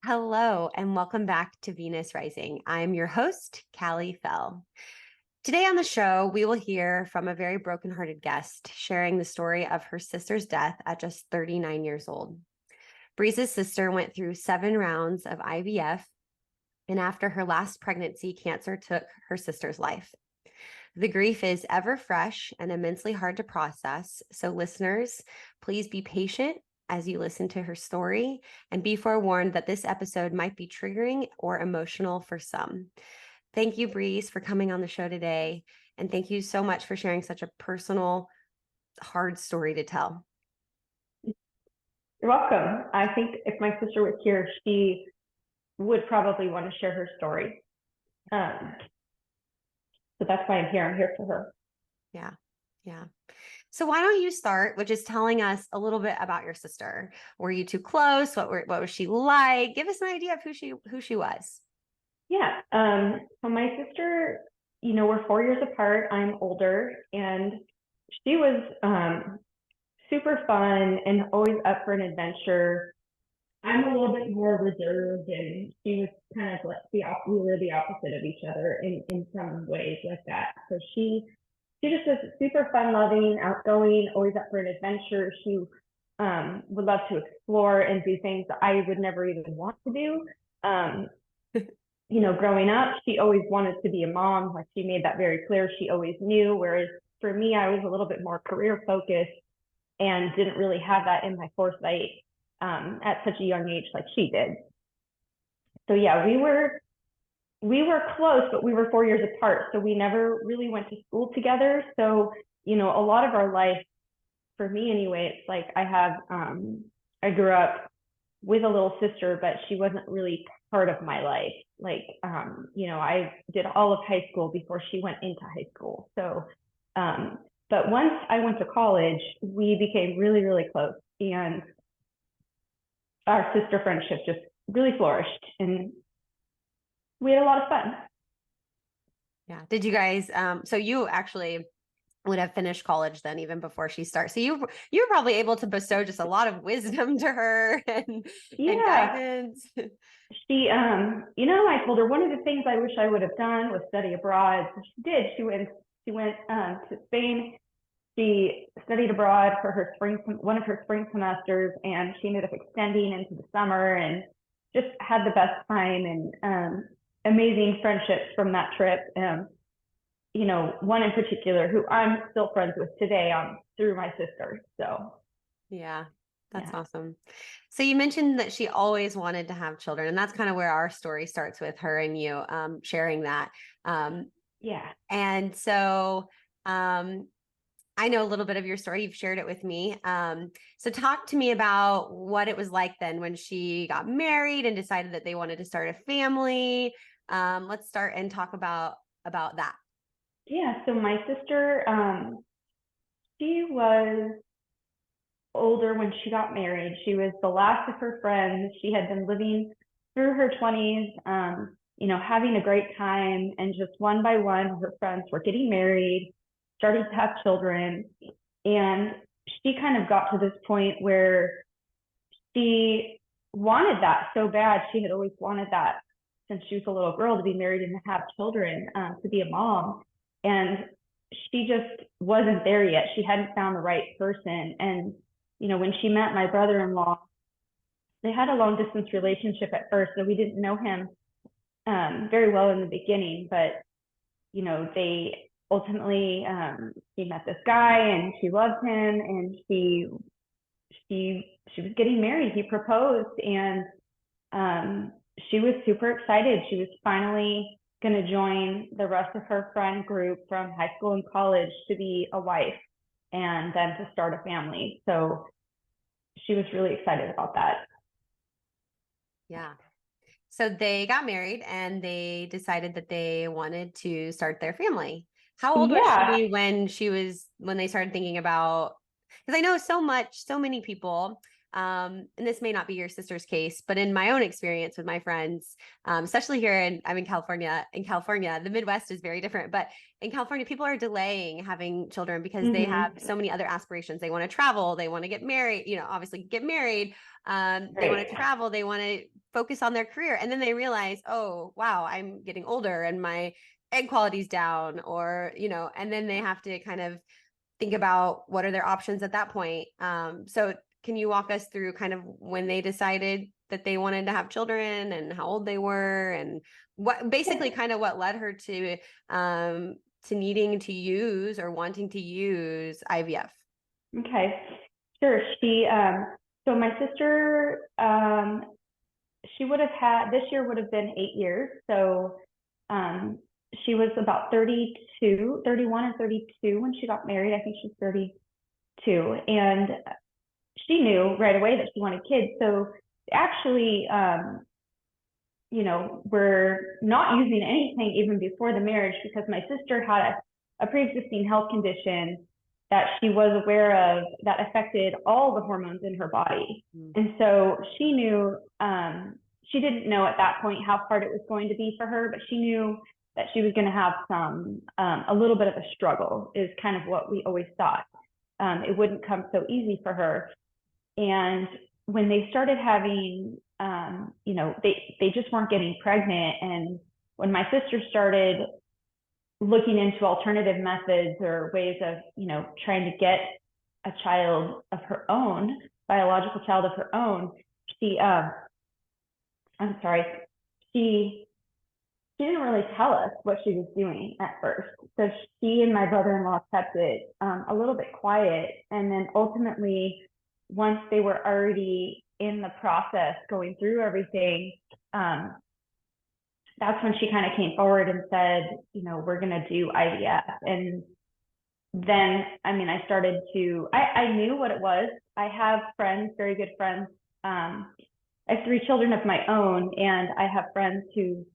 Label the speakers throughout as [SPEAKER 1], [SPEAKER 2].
[SPEAKER 1] Hello, and welcome back to Venus Rising. I'm your host, Callie Fell. Today on the show, we will hear from a very brokenhearted guest sharing the story of her sister's death at just 39 years old. Breaz's sister went through 7 rounds of IVF, and after her last pregnancy, cancer took her sister's life. The grief is ever fresh and immensely hard to process, so listeners, please be patient as you listen to her story, and be forewarned that this episode might be triggering or emotional for some. Thank you, Breaz, for coming on the show today. And thank you so much for sharing such a personal, hard story to tell.
[SPEAKER 2] You're welcome. I think if my sister was here, she would probably want to share her story. So that's why I'm here. I'm here for her.
[SPEAKER 1] Yeah. So why don't you start with just telling us a little bit about your sister? Were you too close? What was she like? Give us an idea of who she was.
[SPEAKER 2] Yeah. So my sister, we're 4 years apart. I'm older, and she was super fun and always up for an adventure. I'm a little bit more reserved, and she was kind of like we were the opposite of each other in some ways like that. So she just was super fun loving, outgoing, always up for an adventure. She would love to explore and do things that I would never even want to do. Growing up, she always wanted to be a mom. Like, she made that very clear. She always knew. Whereas for me, I was a little bit more career focused and didn't really have that in my foresight at such a young age like she did. So yeah, we were close, but we were 4 years apart. So we never really went to school together. So, a lot of our life, for me anyway, it's like I grew up with a little sister, but she wasn't really part of my life. Like, I did all of high school before she went into high school. So, but once I went to college, we became really, really close. And our sister friendship just really flourished. And we had a lot of fun.
[SPEAKER 1] Yeah. Did you guys, so you actually would have finished college then even before she started. So you were probably able to bestow just a lot of wisdom to her and guidance.
[SPEAKER 2] She, I told her one of the things I wish I would have done was study abroad. So she did. She went to Spain. She studied abroad for one of her spring semesters, and she ended up extending into the summer and just had the best time and amazing friendships from that trip. One in particular who I'm still friends with today through my sister. So
[SPEAKER 1] yeah, that's awesome. So you mentioned that she always wanted to have children, and that's kind of where our story starts with her and you sharing that. And so I know a little bit of your story. You've shared it with me. So talk to me about what it was like then when she got married and decided that they wanted to start a family. Let's start and talk about that.
[SPEAKER 2] Yeah. So my sister, she was older when she got married. She was the last of her friends. She had been living through her 20s, having a great time. And just one by one, her friends were getting married, starting to have children. And she kind of got to this point where she wanted that so bad. She had always wanted that since she was a little girl, to be married and to have children, to be a mom. And she just wasn't there yet. She hadn't found the right person. And, when she met my brother-in-law, they had a long distance relationship at first, so we didn't know him very well in the beginning, but, they ultimately, he met this guy and she loved him, and she was getting married. He proposed, and she was super excited. She was finally going to join the rest of her friend group from high school and college to be a wife and then to start a family. So she was really excited about that.
[SPEAKER 1] Yeah. So they got married and they decided that they wanted to start their family. How old was she when they started thinking about, because I know so many people, and this may not be your sister's case, but in my own experience with my friends, especially here I'm in California. In California, the Midwest is very different, but in California, people are delaying having children because they have so many other aspirations. They want to travel, they want to get married, obviously get married. They want to travel, they want to focus on their career. And then they realize, oh, wow, I'm getting older and my egg quality's down, or, and then they have to kind of think about what are their options at that point. So can you walk us through kind of when they decided that they wanted to have children and how old they were, and what basically kind of what led her to needing to use or wanting to use IVF?
[SPEAKER 2] Okay, sure. So my sister, she would have had, this year would have been 8 years. So she was about 32, 31 or 32 when she got married. I think she's 32. And she knew right away that she wanted kids. So actually, we're not using anything even before the marriage, because my sister had a pre-existing health condition that she was aware of that affected all the hormones in her body. And so she knew, she didn't know at that point how hard it was going to be for her, but she knew that she was going to have a little bit of a struggle, is kind of what we always thought. It wouldn't come so easy for her. And when they started having, they just weren't getting pregnant. And when my sister started looking into alternative methods or ways of, trying to get a child of her own, biological child of her own, she didn't really tell us what she was doing at first. So she and my brother-in-law kept it a little bit quiet. And then ultimately, once they were already in the process going through everything, that's when she kind of came forward and said, we're going to do IVF. And then, I knew what it was. I have friends, very good friends. I have 3 children of my own, and I have friends whose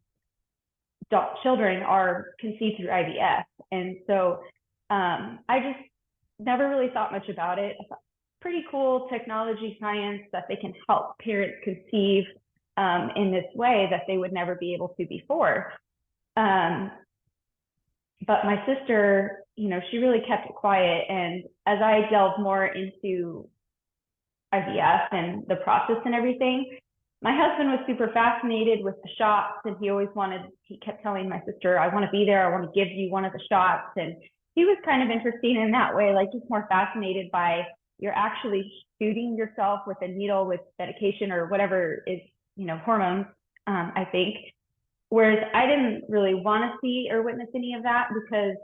[SPEAKER 2] children are conceived through IVF. And so I just never really thought much about it. I thought, pretty cool technology, science, that they can help parents conceive in this way that they would never be able to before. But my sister, she really kept it quiet. And as I delved more into IVF and the process and everything, my husband was super fascinated with the shots, and he kept telling my sister, I want to be there, I want to give you one of the shots. And he was kind of interesting in that way, like just more fascinated by, you're actually shooting yourself with a needle with medication or whatever is, hormones, I think. Whereas I didn't really want to see or witness any of that, because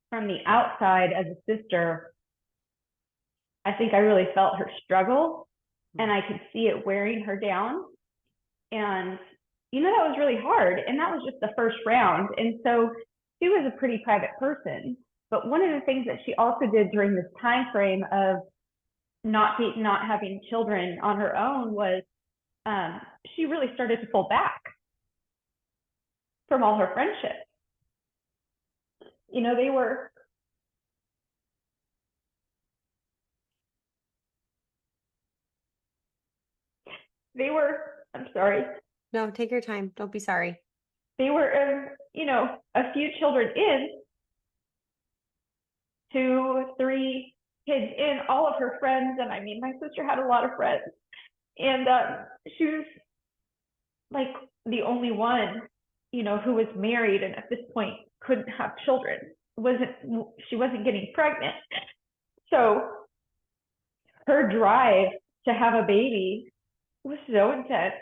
[SPEAKER 2] from the outside as a sister, I think I really felt her struggle, and I could see it wearing her down. And, that was really hard. And that was just the first round. And so she was a pretty private person. But one of the things that she also did during this time frame of not having children on her own was she really started to pull back from all her friendships. I'm sorry.
[SPEAKER 1] No, take your time. Don't be sorry.
[SPEAKER 2] They were, a few children in, 2, 3 kids in, all of her friends. And my sister had a lot of friends. And she was like the only one, who was married and at this point couldn't have children. She wasn't getting pregnant. So her drive to have a baby was so intense.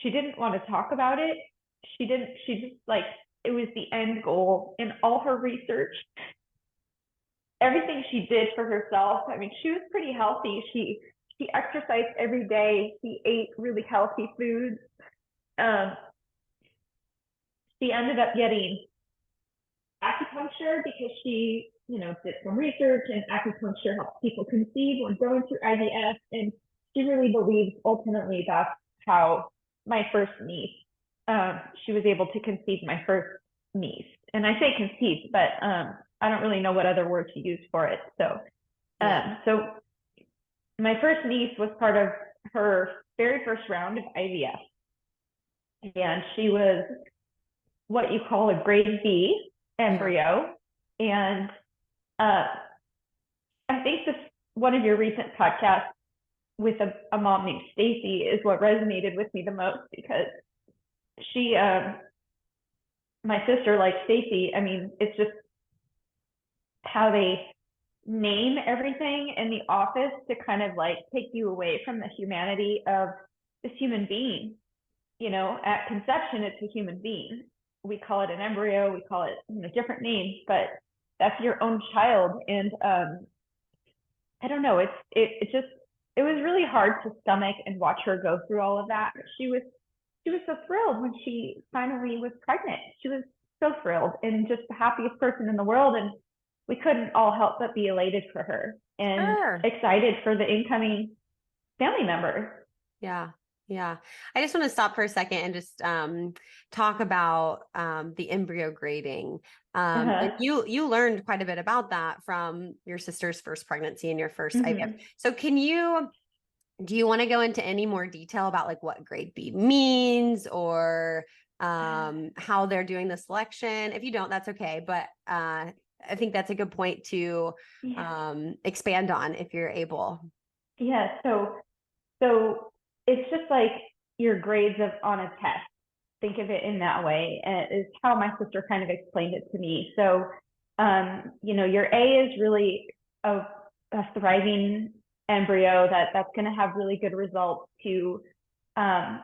[SPEAKER 2] She didn't want to talk about it. She just it was the end goal in all her research. Everything she did for herself. She was pretty healthy. She exercised every day. She ate really healthy foods. She ended up getting acupuncture because she, did some research, and acupuncture helps people conceive when going through IVF. And she really believes ultimately that's how my first niece, she was able to conceive my first niece. And I say conceive, but I don't really know what other word to use for it. So, so my first niece was part of her very first round of IVF. And she was what you call a grade B embryo. And I think one of your recent podcasts, with a mom named Stacy is what resonated with me the most, because she, my sister, like Stacy, I mean, it's just how they name everything in the office to kind of like take you away from the humanity of this human being. You know, at conception, it's a human being. We call it an embryo, we call it, you know, different names, but that's your own child. And I don't know, it was really hard to stomach and watch her go through all of that. But she was so thrilled when she finally was pregnant. She was so thrilled and just the happiest person in the world. And we couldn't all help but be elated for her and
[SPEAKER 1] Sure.
[SPEAKER 2] excited for the incoming family members.
[SPEAKER 1] Yeah. Yeah. I just want to stop for a second and just talk about the embryo grading. And
[SPEAKER 2] Uh-huh.
[SPEAKER 1] you learned quite a bit about that from your sister's first pregnancy and your first IVF.
[SPEAKER 2] Mm-hmm.
[SPEAKER 1] So do you want to go into any more detail about like what grade B means, or how they're doing the selection? If you don't, that's okay. But I think that's a good point to
[SPEAKER 2] Yeah.
[SPEAKER 1] expand on if you're able.
[SPEAKER 2] Yeah. So it's just like your grades on a test. Think of it in that way. And it's how my sister kind of explained it to me. So, you know, your A is really a thriving embryo that's going to have really good results to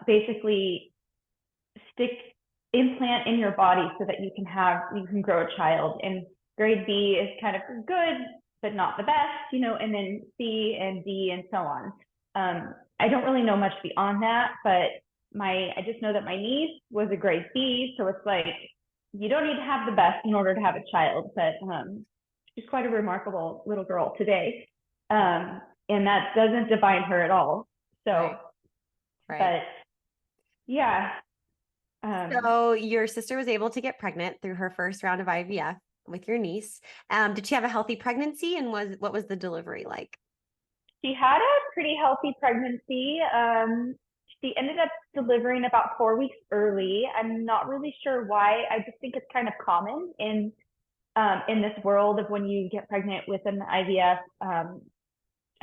[SPEAKER 2] basically stick implant in your body so that you can grow a child. And grade B is kind of good, but not the best, you know, and then C and D and so on. I don't really know much beyond that, but I just know that my niece was a grade B, so it's like you don't need to have the best in order to have a child, but she's quite a remarkable little girl today, and that doesn't define her at all. So,
[SPEAKER 1] Right. Right.
[SPEAKER 2] but yeah, um,
[SPEAKER 1] So your sister was able to get pregnant through her first round of IVF with your niece. Did she have a healthy pregnancy, and what was the delivery like?
[SPEAKER 2] she had a pretty healthy pregnancy. She ended up delivering about 4 weeks early. I'm not really sure why. I just think it's kind of common in this world of when you get pregnant with an IVF. I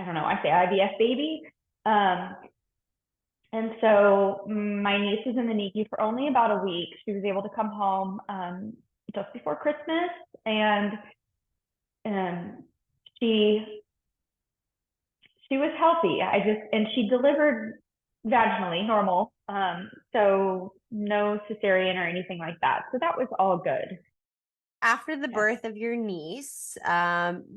[SPEAKER 2] don't know. I say IVF baby. Um, and so my niece was in the NICU for only about a week. She was able to come home just before Christmas, and um, she she was healthy. And she delivered vaginally, normal. So no cesarean or anything like that. So that was all good.
[SPEAKER 1] After the
[SPEAKER 2] Yes.
[SPEAKER 1] birth of your niece,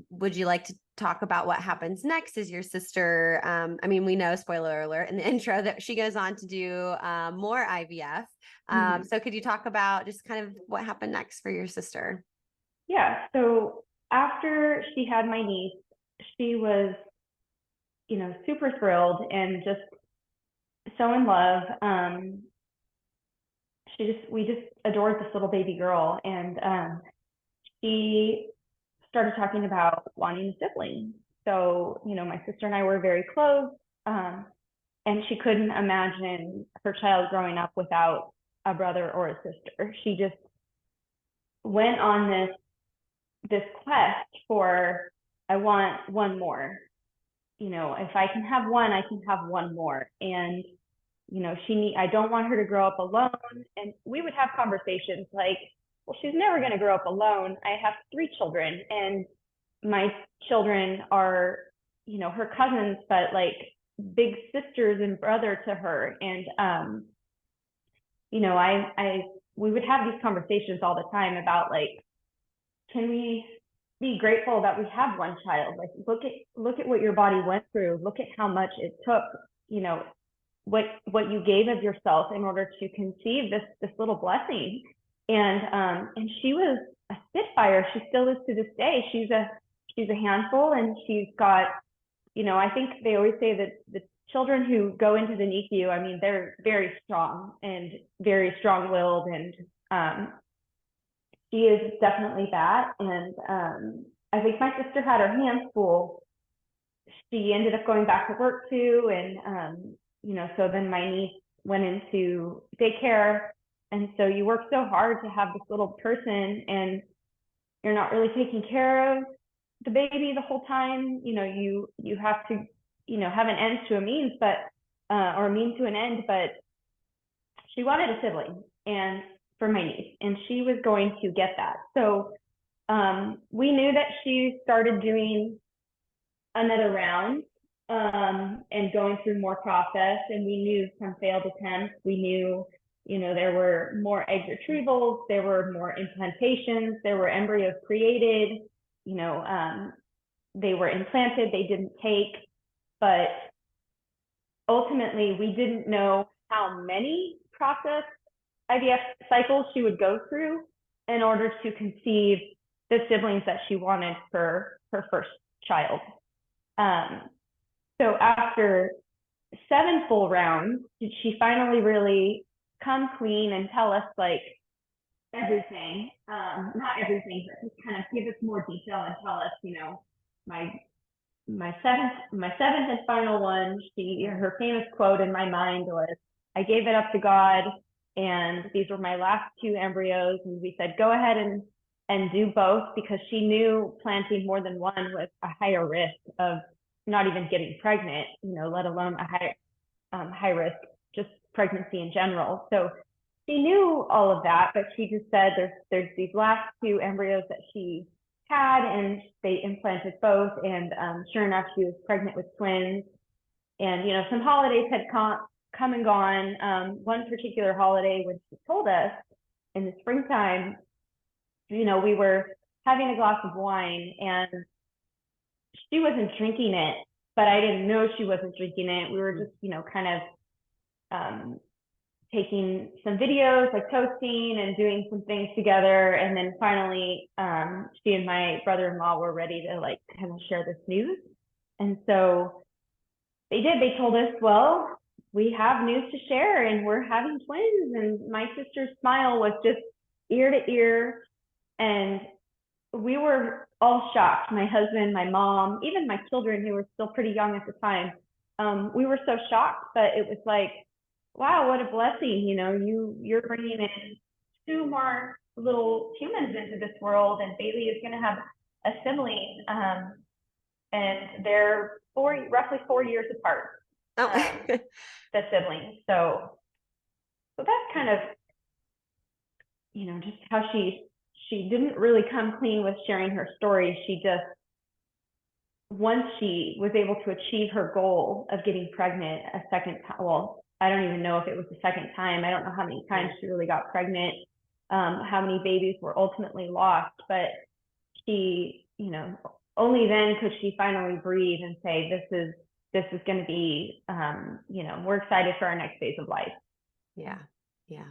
[SPEAKER 1] would you like to talk about what happens next? Is your sister, I mean, we know, spoiler alert, in the intro that she goes on to do more IVF.
[SPEAKER 2] Mhm.
[SPEAKER 1] So could you talk about just kind of what happened next for your sister?
[SPEAKER 2] Yeah. So after she had my niece, she was, you know, super thrilled and just so in love. We just adored this little baby girl, and she started talking about wanting a sibling. So, you know, my sister and I were very close, and she couldn't imagine her child growing up without a brother or a sister. She just went on this quest for, I want one more. You know, if I can have one, I can have one more. And you know, I don't want her to grow up alone. And we would have conversations like, well, she's never going to grow up alone. I have 3 children, and my children are, you know, her cousins, but like big sisters and brother to her. And, you know, we would have these conversations all the time about like, can we be grateful that we have one child? Like, look at what your body went through. Look at how much it took, you know, what you gave of yourself in order to conceive this little blessing. And she was a spitfire. She still is to this day. She's a handful, and she's got, you know, I think they always say that the children who go into the NICU, I mean, they're very strong and very strong-willed, and she is definitely that. And I think my sister had her hands full. She ended up going back to work too, and you know, so then my niece went into daycare, and so you work so hard to have this little person, and you're not really taking care of the baby the whole time. You know, you have to have an end to a means, but or a means to an end, but she wanted a sibling and for my niece, and she was going to get that. So we knew that she started doing another round and going through more process, and we knew some failed attempts. We knew, there were more egg retrievals, there were more implantations, there were embryos created, they were implanted, they didn't take, but ultimately we didn't know how many process IVF cycles she would go through in order to conceive the siblings that she wanted for her first child. So after 7 full rounds, did she finally really come clean and tell us like everything, not everything, but just kind of give us more detail and tell us, my seventh and final one, her famous quote in my mind was, "I gave it up to God, and these were my last 2 embryos." And we said, go ahead and do both, because she knew planting more than one was a higher risk of not even getting pregnant, let alone a high risk just pregnancy in general. So she knew all of that, but she just said there's these last 2 embryos that she had, and they implanted both, and sure enough, she was pregnant with twins. And some holidays had come and gone. One particular holiday, when she told us in the springtime, we were having a glass of wine, and she wasn't drinking it, but I didn't know she wasn't drinking it. We were just, kind of taking some videos, like toasting and doing some things together. And then finally, she and my brother-in-law were ready to like kind of share this news. And so they did. They told us, well, we have news to share, and we're having twins. And my sister's smile was just ear to ear. And we were all shocked. My husband, my mom, even my children, who were still pretty young at the time. We were so shocked, but it was like, wow, what a blessing. You're bringing in 2 more little humans into this world, and Bailey is going to have a sibling. And they're roughly 4 years apart, the siblings. So that's kind of, just how she didn't really come clean with sharing her story. She just, once she was able to achieve her goal of getting pregnant a second time, well, I don't even know if it was the second time. I don't know how many times she really got pregnant, how many babies were ultimately lost, but she, only then could she finally breathe and say, this is going to be, we're excited for our next phase of life.
[SPEAKER 1] Yeah. Yeah.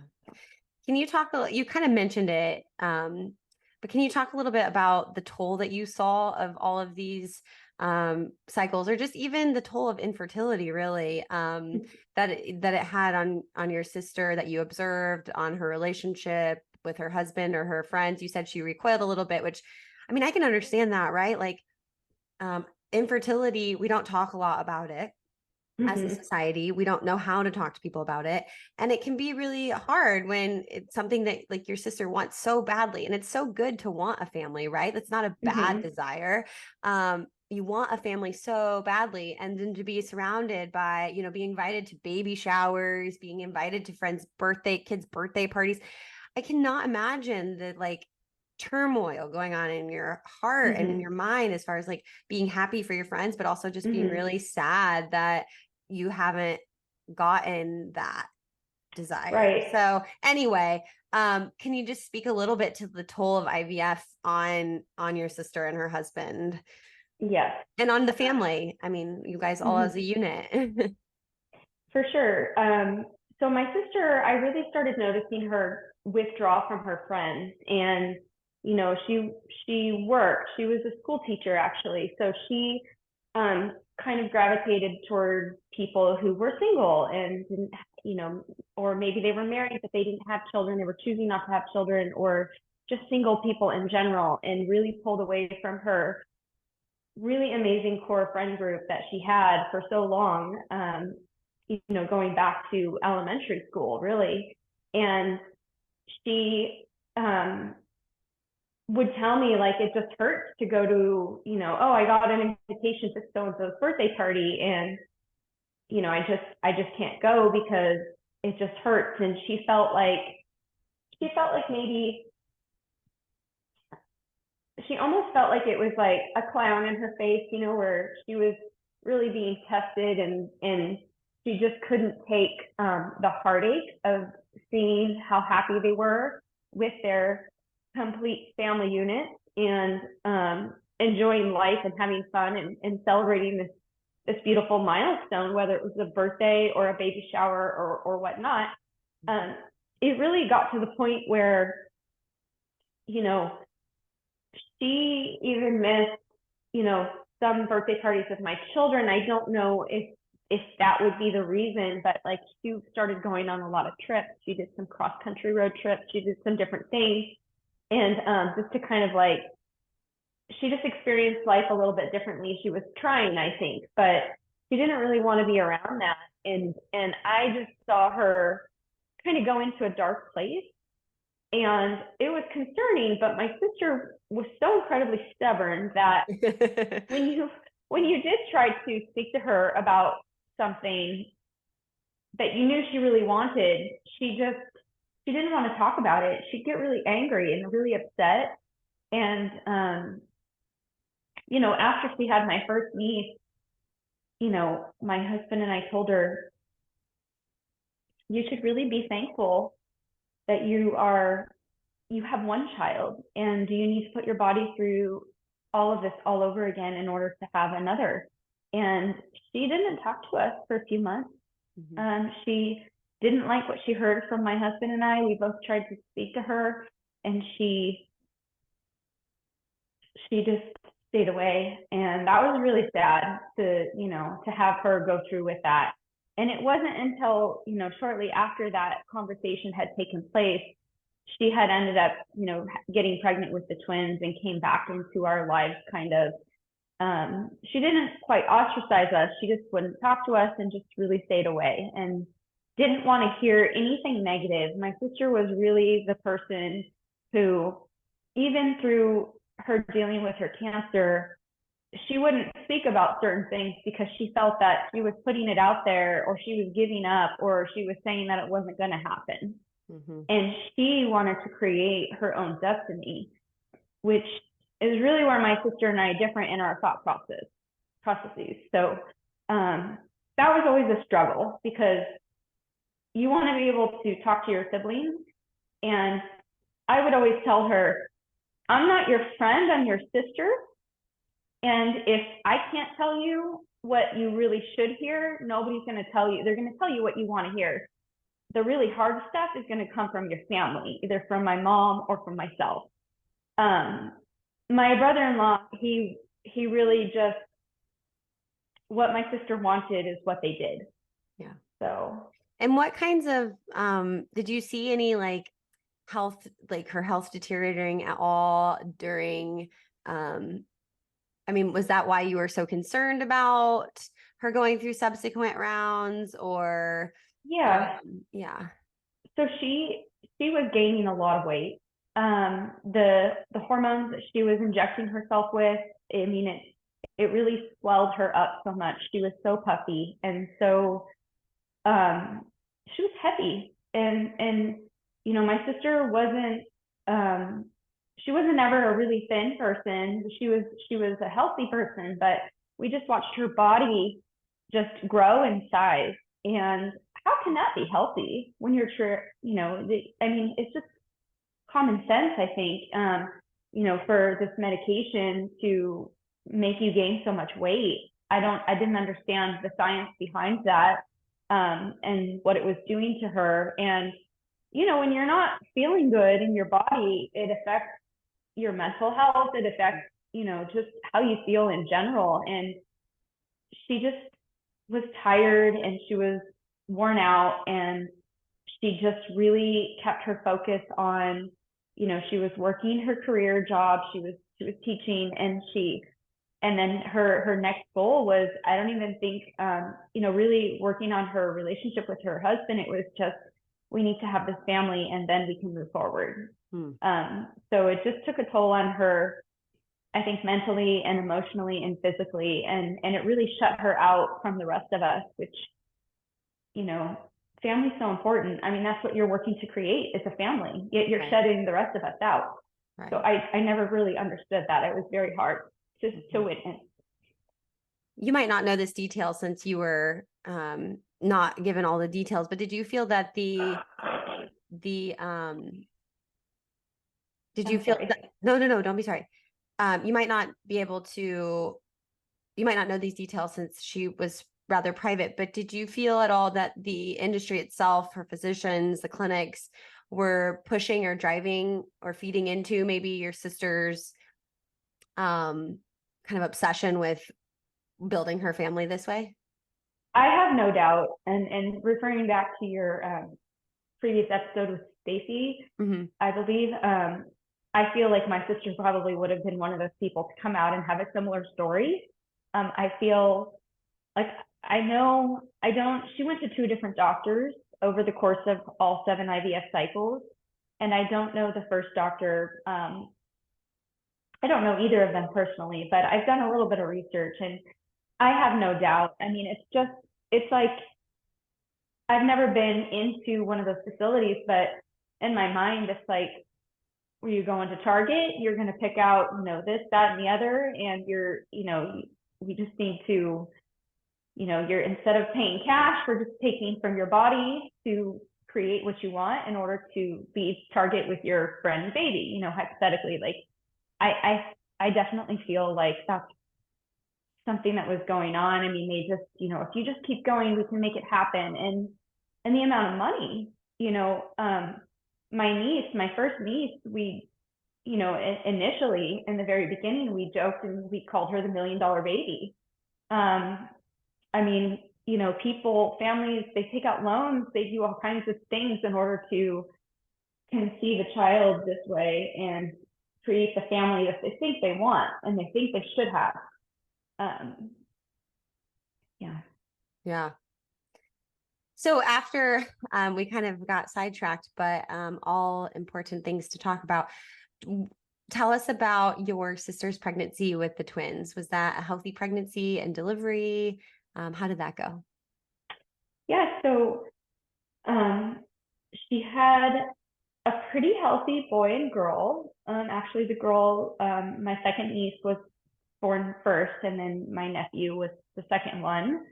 [SPEAKER 1] Can you talk, you kind of mentioned it, but can you talk a little bit about the toll that you saw of all of these cycles, or just even the toll of infertility, really, that it had on your sister, that you observed on her relationship with her husband or her friends? You said she recoiled a little bit, which, I mean, I can understand that, right? Like, infertility, we don't talk a lot about it. As a society, we don't know how to talk to people about it. And it can be really hard when it's something that like your sister wants so badly. And it's so good to want a family, right? That's not a bad desire. You want a family so badly. And then to be surrounded by, being invited to baby showers, being invited to friends' kids' birthday parties. I cannot imagine the like turmoil going on in your heart and in your mind, as far as like being happy for your friends, but also just being really sad that you haven't gotten that desire.
[SPEAKER 2] Right.
[SPEAKER 1] So anyway, can you just speak a little bit to the toll of IVF on your sister and her husband?
[SPEAKER 2] Yes.
[SPEAKER 1] And on the family. I mean, you guys all as a unit.
[SPEAKER 2] For sure. So my sister, I really started noticing her withdraw from her friends, and she worked. She was a school teacher, actually, so she kind of gravitated toward people who were single and didn't, or maybe they were married but they didn't have children. They were choosing not to have children, or just single people in general, and really pulled away from her really amazing core friend group that she had for so long. Going back to elementary school, really. And she would tell me like it just hurts to go to, oh, I got an invitation to so and so's birthday party, and I just can't go because it just hurts. And she felt like maybe she almost felt like it was like a clown in her face, where she was really being tested, and she just couldn't take the heartache of seeing how happy they were with their complete family unit, and enjoying life and having fun, and celebrating this beautiful milestone, whether it was a birthday or a baby shower or whatnot. It really got to the point where, she even missed, some birthday parties with my children. I don't know if that would be the reason, but like she started going on a lot of trips. She did some cross country road trips. She did some different things. And just to kind of like, she just experienced life a little bit differently. She was trying, I think, but she didn't really want to be around that. And I just saw her kind of go into a dark place. And it was concerning, but my sister was so incredibly stubborn that when you did try to speak to her about something that you knew she really wanted, she didn't want to talk about it. She'd get really angry and really upset. And after she had my first niece, my husband and I told her, you should really be thankful that you have one child, and do you need to put your body through all of this all over again in order to have another? And she didn't talk to us for a few months. She didn't like what she heard from my husband and I. We both tried to speak to her, and she just stayed away. And that was really sad to have her go through with that. And it wasn't until, shortly after that conversation had taken place, she had ended up, getting pregnant with the twins and came back into our lives kind of. She didn't quite ostracize us. She just wouldn't talk to us and just really stayed away and didn't want to hear anything negative. My sister was really the person who, even through her dealing with her cancer, she wouldn't speak about certain things because she felt that she was putting it out there, or she was giving up, or she was saying that it wasn't going to happen. And she wanted to create her own destiny, which is really where my sister and I are different in our thought processes. So that was always a struggle, because you want to be able to talk to your siblings. And I would always tell her, I'm not your friend, I'm your sister. And if I can't tell you what you really should hear, nobody's going to tell you. They're going to tell you what you want to hear. The really hard stuff is going to come from your family, either from my mom or from myself. My brother-in-law, he really just, what my sister wanted is what they did.
[SPEAKER 1] Yeah.
[SPEAKER 2] So.
[SPEAKER 1] And what kinds of, did you see any like health, like her health deteriorating at all during, was that why you were so concerned about her going through subsequent rounds, or?
[SPEAKER 2] Yeah.
[SPEAKER 1] Yeah.
[SPEAKER 2] So she was gaining a lot of weight. The hormones that she was injecting herself with, it really swelled her up so much. She was so puffy, and so she was heavy. And my sister wasn't she wasn't ever a really thin person. She was a healthy person, but we just watched her body just grow in size. And how can that be healthy when you're it's just common sense, I think, for this medication to make you gain so much weight. I didn't understand the science behind that, and what it was doing to her. And, when you're not feeling good in your body, it affects your mental health. It affects, just how you feel in general. And she just was tired, and she was worn out, and she just really kept her focus on, she was working her career job, she was teaching, and then her next goal was, I don't even think, really working on her relationship with her husband. It was just, we need to have this family, and then we can move forward.
[SPEAKER 1] Hmm.
[SPEAKER 2] So it just took a toll on her, I think, mentally and emotionally and physically, and it really shut her out from the rest of us, which, you know, family's so important. I mean, that's what you're working to create, is a family, yet you're
[SPEAKER 1] Right.
[SPEAKER 2] shutting the rest of us out. So
[SPEAKER 1] Right.
[SPEAKER 2] I never really understood that. It was very hard just to witness.
[SPEAKER 1] You might not know this detail since you were not given all the details, but did you feel that the did you
[SPEAKER 2] I'm
[SPEAKER 1] feel
[SPEAKER 2] sorry.
[SPEAKER 1] that, no, don't be sorry. You might not be able to, you might not know these details since she was rather private, but did you feel at all that the industry itself, her physicians, the clinics, were pushing or driving or feeding into maybe your sister's kind of obsession with building her family this way?
[SPEAKER 2] I have no doubt, and referring back to your previous episode with Stacy,
[SPEAKER 1] Mm-hmm.
[SPEAKER 2] I believe, I feel like my sister probably would have been one of those people to come out and have a similar story. I feel like, I know, I don't, she went to two different doctors over the course of all 7 IVF cycles. And I don't know the first doctor. I don't know either of them personally, but I've done a little bit of research, and I have no doubt. I mean, it's like, I've never been into one of those facilities, but in my mind, it's like, where you go into Target, you're going to pick out, this, that, and the other, and we just need to, you're, instead of paying cash, we're just taking from your body to create what you want in order to leave Target with your friend's baby, hypothetically. Like, I definitely feel like that's something that was going on. I mean, they just, if you just keep going, we can make it happen. And the amount of money, my first niece, we, initially in the very beginning, we joked and we called her the $1 million baby. I mean, people, families, they take out loans, they do all kinds of things in order to conceive a child this way and create the family that they think they want and they think they should have. Um, yeah.
[SPEAKER 1] Yeah. So after we kind of got sidetracked, but all important things to talk about. Tell us about your sister's pregnancy with the twins. Was that a healthy pregnancy and delivery? How did that go?
[SPEAKER 2] Yeah. So um, she had a pretty healthy boy and girl. Actually, the girl, my second niece, was born first, and then my nephew was the second one.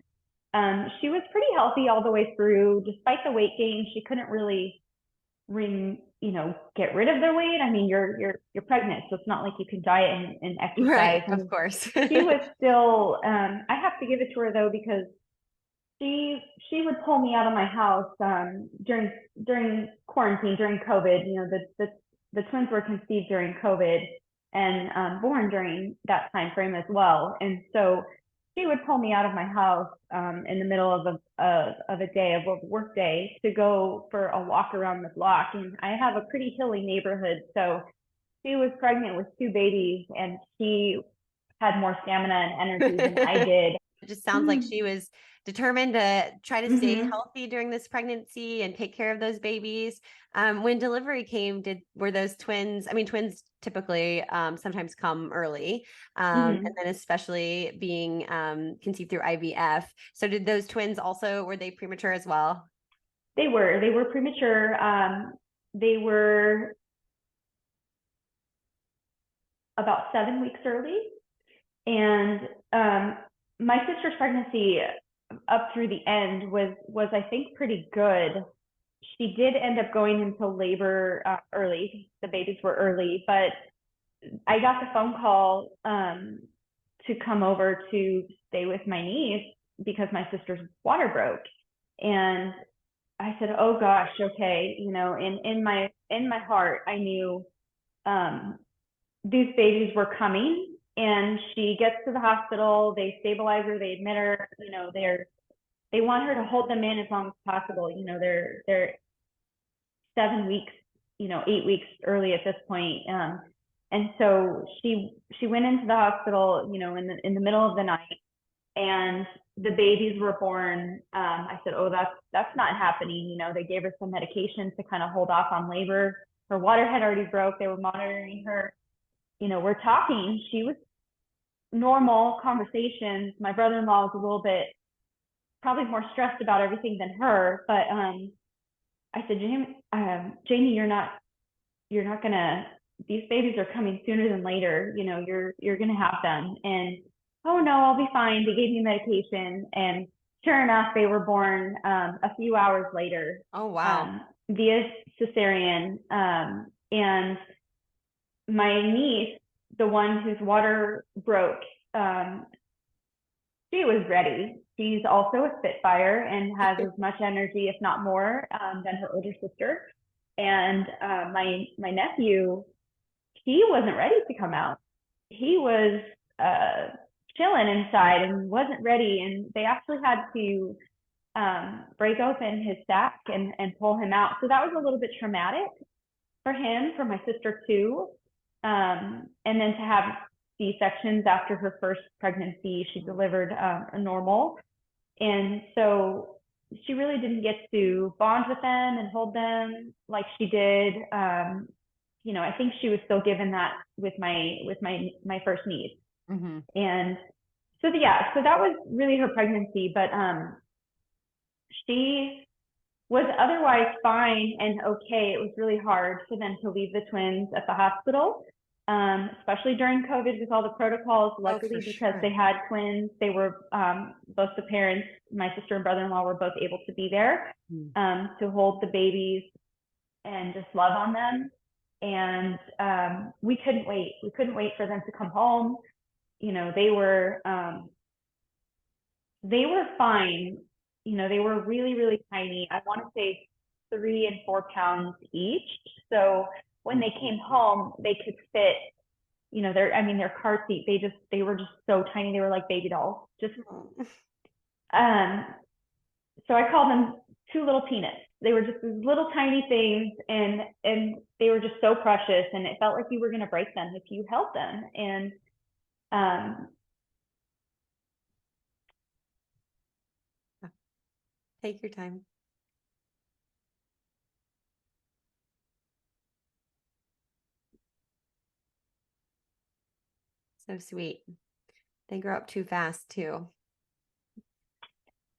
[SPEAKER 2] She was pretty healthy all the way through, despite the weight gain. She couldn't really, get rid of the weight. I mean, you're pregnant, so it's not like you can diet and exercise.
[SPEAKER 1] Right, of
[SPEAKER 2] And
[SPEAKER 1] course.
[SPEAKER 2] she was still. I have to give it to her though, because she would pull me out of my house during quarantine, during COVID. The twins were conceived during COVID and born during that time frame as well. And so she would pull me out of my house in the middle of a day, of a work day, to go for a walk around the block. And I have a pretty hilly neighborhood, so she was pregnant with 2 babies, and she had more stamina and energy than I did.
[SPEAKER 1] It just sounds like she was determined to try to stay
[SPEAKER 2] Mm-hmm.
[SPEAKER 1] healthy during this pregnancy and take care of those babies. When delivery came, were those twins? I mean, twins typically sometimes come early, and
[SPEAKER 2] Mm-hmm.
[SPEAKER 1] then especially being conceived through IVF. So did those twins also, were they premature as well?
[SPEAKER 2] They were premature. They were about 7 weeks early, and my sister's pregnancy up through the end was I think pretty good. She did end up going into labor early. The babies were early, but I got the phone call to come over to stay with my niece because my sister's water broke, and I said, "Oh gosh, okay." In my heart, I knew um, these babies were coming. And she gets to the hospital. They stabilize her. They admit her. They want her to hold them in as long as possible. They're 7 weeks, 8 weeks early at this point. And so she went into the hospital, in the middle of the night, and the babies were born. I said, "Oh, that's not happening." They gave her some medication to kind of hold off on labor. her water had already broke. They were monitoring her. We're talking. She was normal conversations. My brother-in-law was a little bit probably more stressed about everything than her. But I said, Jamie, you're not gonna. These babies are coming sooner than later. You're gonna have them. And oh no, I'll be fine. They gave me medication, and sure enough, they were born a few hours later.
[SPEAKER 1] Oh wow.
[SPEAKER 2] Via cesarean. And my niece, the one whose water broke, she was ready. She's also a Spitfire and has as much energy, if not more, than her older sister. And my nephew, he wasn't ready to come out. He was chilling inside and wasn't ready. And they actually had to break open his sac and pull him out. So that was a little bit traumatic for him, for my sister too. And then to have C-sections after her first pregnancy, she delivered a normal. And so she really didn't get to bond with them and hold them like she did. I think she was still given that with my first niece.
[SPEAKER 1] Mm-hmm.
[SPEAKER 2] And so that was really her pregnancy. But she was otherwise fine and okay. It was really hard for them to leave the twins at the hospital, especially during COVID with all the protocols. Luckily, because they had twins, they were both the parents, my sister and brother-in-law, were both able to be there to hold the babies and just love on them. And we couldn't wait. We couldn't wait for them to come home. They were fine. They were really, really tiny. I want to say 3 and 4 pounds each. So when they came home, they could fit, their car seat. They were just so tiny. They were like baby dolls. So I call them 2 little peanuts. They were just these little tiny things, and they were just so precious. And it felt like you were going to break them if you held them. And
[SPEAKER 1] take your time. So sweet. They grow up too fast too.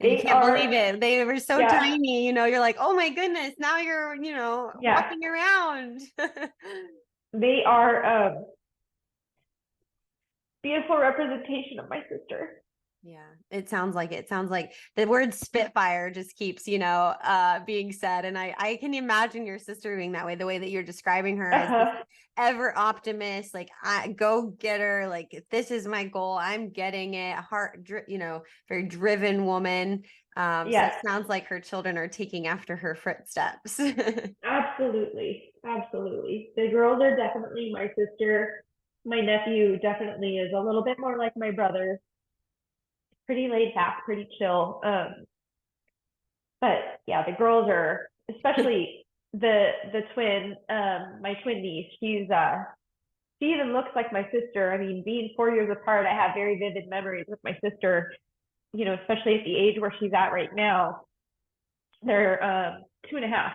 [SPEAKER 1] And you can't believe it. They were so tiny, you're like, oh my goodness, now you're, walking around.
[SPEAKER 2] They are beautiful representation of my sister.
[SPEAKER 1] Yeah, it sounds like the word Spitfire just keeps, being said. And I can imagine your sister being that way, the way that you're describing her as this ever optimist, like, go get her, like, this is my goal, I'm getting it, very driven woman. So it sounds like her children are taking after her footsteps.
[SPEAKER 2] Absolutely. The girls are definitely my sister. My nephew definitely is a little bit more like my brother. Pretty laid back, pretty chill. But yeah, the girls are, especially the twin, my twin niece. She even looks like my sister. I mean, being 4 years apart, I have very vivid memories with my sister. Especially at the age where she's at right now. They're 2.5,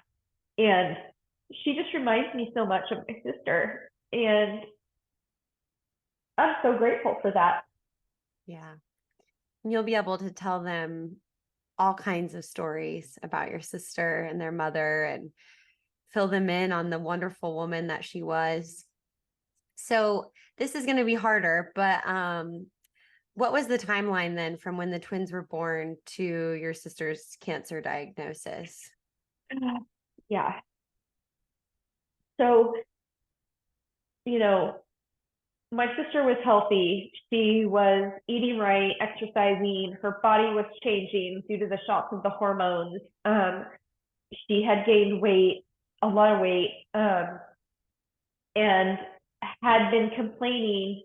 [SPEAKER 2] and she just reminds me so much of my sister, and I'm so grateful for that.
[SPEAKER 1] Yeah. You'll be able to tell them all kinds of stories about your sister and their mother and fill them in on the wonderful woman that she was. So this is going to be harder, but what was the timeline then from when the twins were born to your sister's cancer diagnosis?
[SPEAKER 2] Yeah. So, my sister was healthy. She was eating right, exercising. Her body was changing due to the shocks of the hormones. She had gained weight, a lot of weight, and had been complaining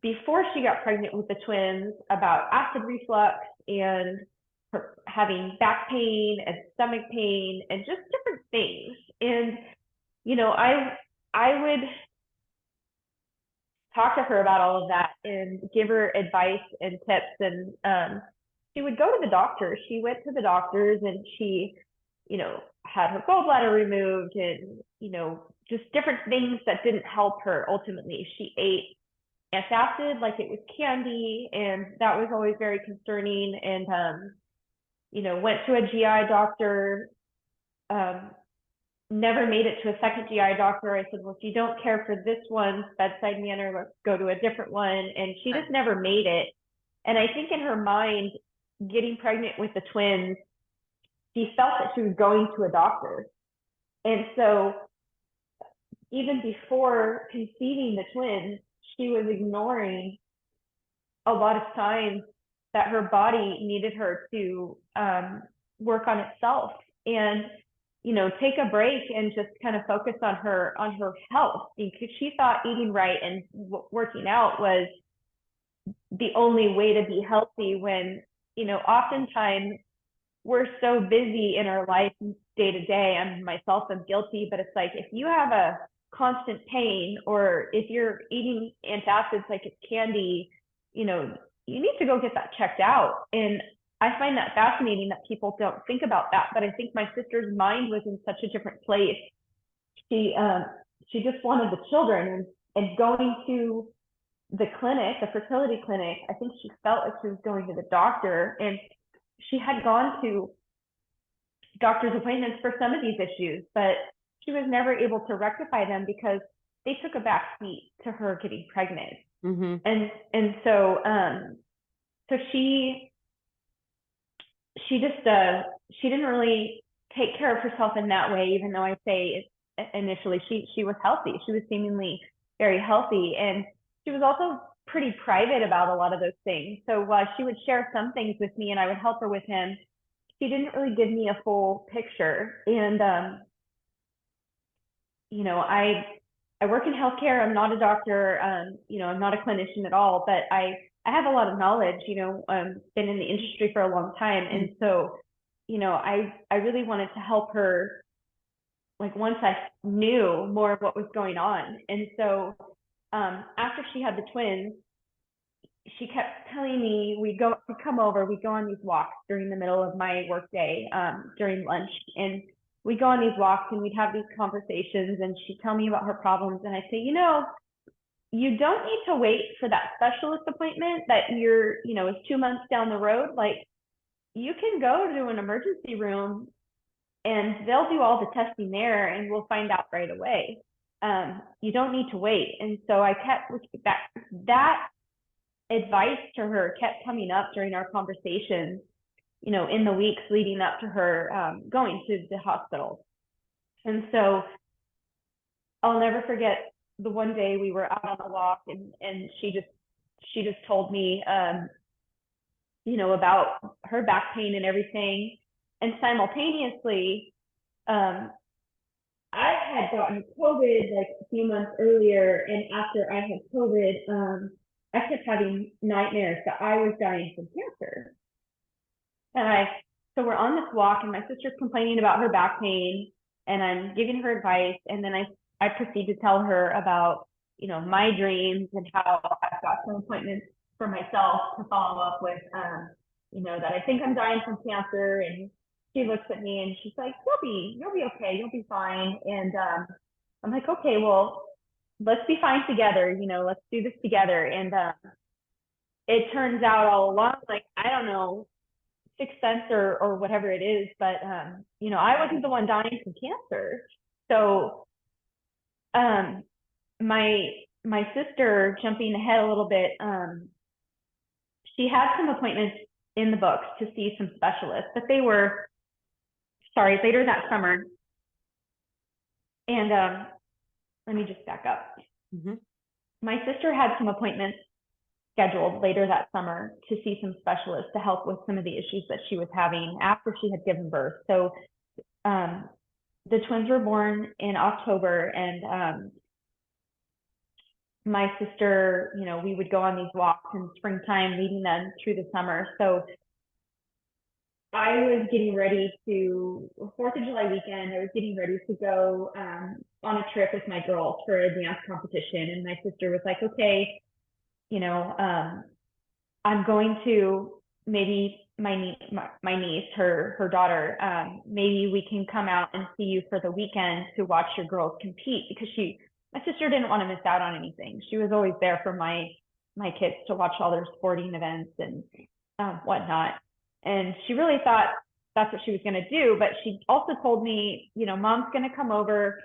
[SPEAKER 2] before she got pregnant with the twins about acid reflux and her having back pain and stomach pain and just different things. And, I would talk to her about all of that and give her advice and tips. And she would go to the doctor. She went to the doctors, and she had her gallbladder removed and, just different things that didn't help her ultimately. She ate antacid like it was candy, and that was always very concerning. And, went to a GI doctor, never made it to a second GI doctor. I said, well, if you don't care for this one's bedside manner, let's go to a different one. And she just never made it. And I think in her mind, getting pregnant with the twins, she felt that she was going to a doctor. And so even before conceiving the twins, she was ignoring a lot of signs that her body needed her to work on itself and, take a break and just kind of focus on her health, because she thought eating right and working out was the only way to be healthy when, oftentimes we're so busy in our life day to day. I'm myself, I'm guilty, but it's like, if you have a constant pain, or if you're eating antacids like it's candy, you need to go get that checked out. And I find that fascinating that people don't think about that. But I think my sister's mind was in such a different place. She just wanted the children, and going to the clinic, the fertility clinic, I think she felt like she was going to the doctor, and she had gone to doctor's appointments for some of these issues, but she was never able to rectify them because they took a back seat to her getting pregnant.
[SPEAKER 1] Mm-hmm.
[SPEAKER 2] And so she just she didn't really take care of herself in that way, even though I say initially she was healthy. She was seemingly very healthy, and she was also pretty private about a lot of those things. So while she would share some things with me and I would help her with him, she didn't really give me a full picture. And I work in healthcare. I'm not a doctor. I'm not a clinician at all, but I have a lot of knowledge. Been in the industry for a long time, and so I really wanted to help her. Like, once I knew more of what was going on, and so after she had the twins, she kept telling me we'd come over, we'd go on these walks during the middle of my work day, during lunch, and we'd go on these walks and we'd have these conversations, and she'd tell me about her problems, and I'd say, you don't need to wait for that specialist appointment that is 2 months down the road. Like, you can go to an emergency room and they'll do all the testing there and we'll find out right away. You don't need to wait. And so I kept that advice to her kept coming up during our conversations, in the weeks leading up to her going to the hospital. And so I'll never forget the one day we were out on a walk, and she just told me, about her back pain and everything. And simultaneously, I had gotten COVID like a few months earlier, and after I had COVID, I kept having nightmares that I was dying from cancer. And so we're on this walk, and my sister's complaining about her back pain, and I'm giving her advice, and then I proceed to tell her about, my dreams and how I've got some appointments for myself to follow up with, that I think I'm dying from cancer. And she looks at me and she's like, you'll be okay. You'll be fine. And I'm like, okay, well, let's be fine together. Let's do this together. And it turns out all along, like, I don't know, sixth sense or whatever it is, but I wasn't the one dying from cancer. So my sister, jumping ahead a little bit, she had some appointments in the books to see some specialists, but they were, later that summer. And let me just back up.
[SPEAKER 1] Mm-hmm.
[SPEAKER 2] My sister had some appointments scheduled later that summer to see some specialists to help with some of the issues that she was having after she had given birth. So the twins were born in October, and my sister, we would go on these walks in springtime, leading them through the summer. So I was getting ready to, 4th of July weekend, I was getting ready to go on a trip with my girls for a dance competition. And my sister was like, okay, I'm going to maybe my niece, her daughter, maybe we can come out and see you for the weekend to watch your girls compete, because my sister didn't want to miss out on anything. She was always there for my kids to watch all their sporting events and whatnot. And she really thought that's what she was going to do. But she also told me, Mom's going to come over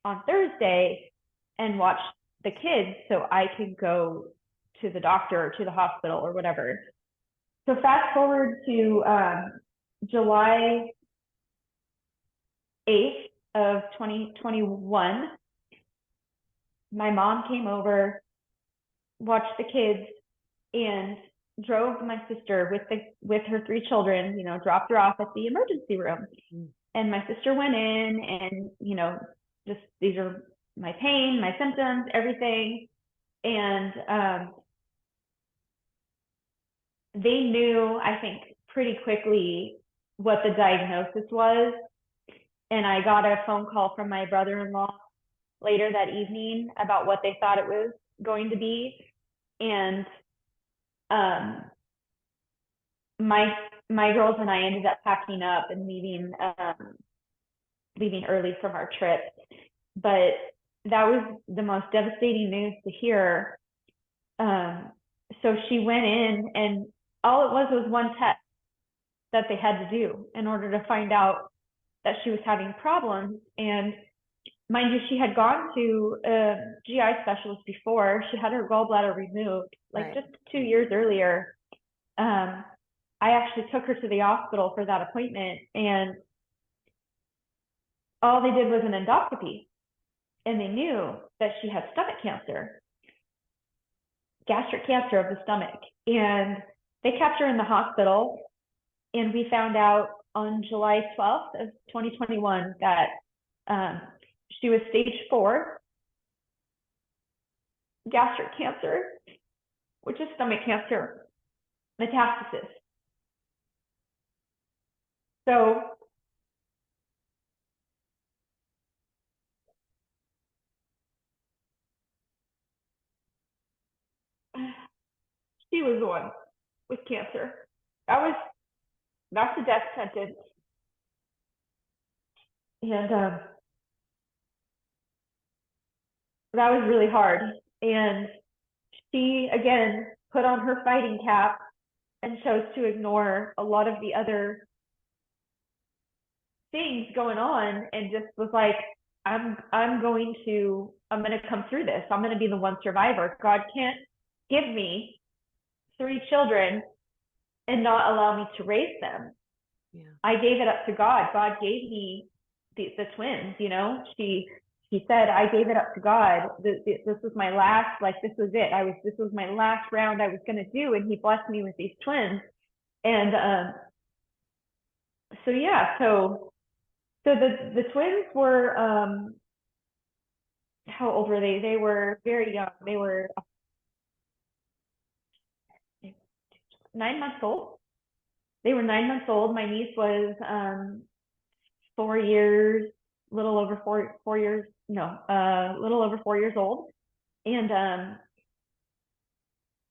[SPEAKER 2] on Thursday and watch the kids so I could go to the doctor or to the hospital or whatever. So fast forward to July 8th of 2021, my mom came over, watched the kids, and drove my sister with her 3 children, dropped her off at the emergency room. And my sister went in and, just these are my pain, my symptoms, everything. And they knew, I think, pretty quickly what the diagnosis was. And I got a phone call from my brother-in-law later that evening about what they thought it was going to be. And my girls and I ended up packing up and leaving early from our trip. But that was the most devastating news to hear. So she went in, and all it was one test that they had to do in order to find out that she was having problems. And mind you, she had gone to a GI specialist before. She had her gallbladder removed, like just 2 years earlier. I actually took her to the hospital for that appointment, and all they did was an endoscopy, and they knew that she had stomach cancer, gastric cancer of the stomach. And they kept her in the hospital, and we found out on July 12th of 2021 that she was stage 4 gastric cancer, which is stomach cancer metastasis. So she was the one with cancer. That's a death sentence. And that was really hard. And she, again, put on her fighting cap and chose to ignore a lot of the other things going on, and just was like, I'm going to come through this. I'm going to be the one survivor. God can't give me 3 children and not allow me to raise them.
[SPEAKER 1] Yeah.
[SPEAKER 2] I gave it up to God. God gave me the twins, she said, I gave it up to God. This was my last, this was it. This was my last round I was going to do. And he blessed me with these twins. And so the twins were, how old were they? They were very young. They were 9 months old. They were 9 months old. My niece was 4 years, little over 4 years, little over 4 years old. And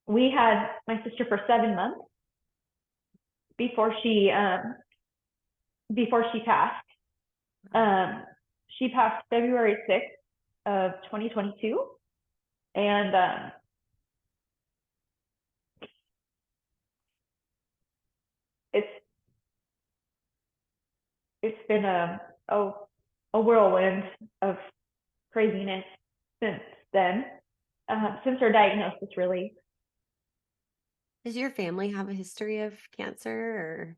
[SPEAKER 2] we had my sister for 7 months before she passed. She passed February 6th of 2022. And it's been a whirlwind of craziness since then, since her diagnosis, really.
[SPEAKER 1] Does your family have a history of cancer, or?